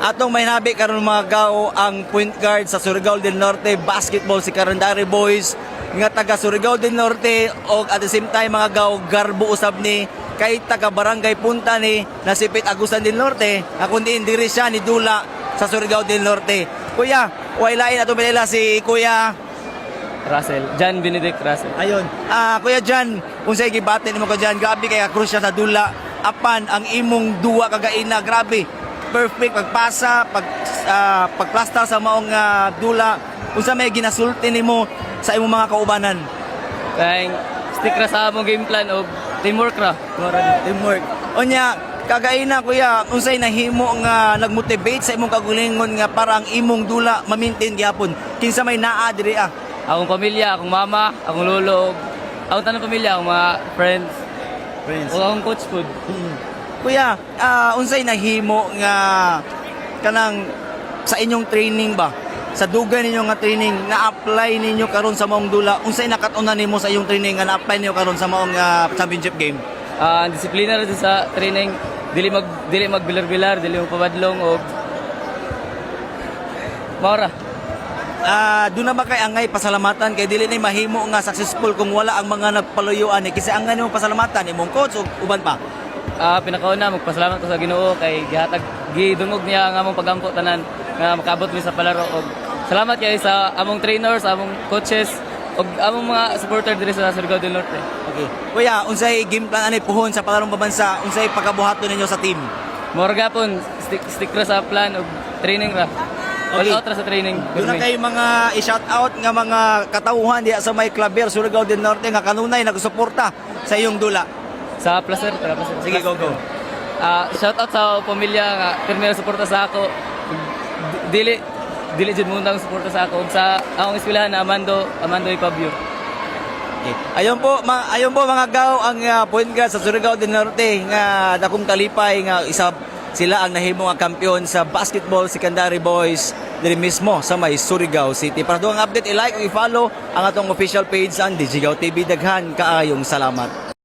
Atong may nabi karon mga gaw ang point guard sa Surigao del Norte basketball si Carandari Boys nga taga Surigao del Norte o at the same time mga gaw garbo usab ni kay taga Barangay Punta ni nasipit Agusan del Norte ako din diri siya ni Dula sa Surigao del Norte. Kuya, way lain ato pinila si Kuya Russell, John Benedict Russell. Ayun. Kuya Jan, unsay gibatin nimo ka Jan? Grabe kay krus siya sa Dula. Apan ang imong duwa kagaina, grabe. Perfect pagpasa, pagplasta sa maong Dula. Unsa may ginasulti nimo sa imong mga kaubanan? Kaya stick ra sa among game plan o teamwork ra. Teamwork. Unya, kagaina kuya, unsay nahimo nga nagmotivate sa imong kagulingon nga para ang imong Dula ma-maintain gyapon? Kinsa may naa diri Akong pamilya, akong mama, akong lolo, akong tanang pamilya, akong mga friends, o akong coach food. Kuya, unsay nahimo nga kanang sa inyong training ba? Sa dugay ninyo nga training na-apply ninyo karon sa maong Dula, unsay nakatunan nimo sa iyong training nga na-apply ninyo karon sa maong championship game? Disiplina ra sa training, dili magbilar-bilar, dili magpabadlong o maura. Doon na ba kay angay pasalamatan kay dili ni mahimo nga successful kung wala ang mga nagpaluyuan ni kasi angay nimo pasalamatan imong coach o uban pa? Pinakauna magpasalamat ko sa Ginoo kay gidungog niya ang among pagampo tanan nga makaabot mi sa palaro og salamat kay sa among trainers, among coaches og among mga supporter diri sa Surigao del Norte. Okay. Kuya, unsay game plan ani puhon sa palarong pabansa? Unsay pagkabuhaton ninyo sa team? Morga pon stick ra sa plan og training ra. All Okay. out ra sa training. Doon na kay mga i-shout out nga mga katauhan diya sa may Claver Surigao del Norte nga kanunay nagsuporta sa iyong Dula. Sa placer. Sige, go. Shout out sa pamilya nga pirmi suporta sa ako. Dili jud muna ang suporta sa ako ug sa akong eskwelahan na Amando Ipabio. Okay. Ayun po mga gaw ang point guard sa Surigao del Norte nga dakong kalipay nga isa sila ang nahimo nga kampiyon sa basketball secondary boys diri mismo sa may Surigao City. Para doon ang update, i-like o i-follow ang atong official page sa Digigaw TV. Daghan kaayong salamat.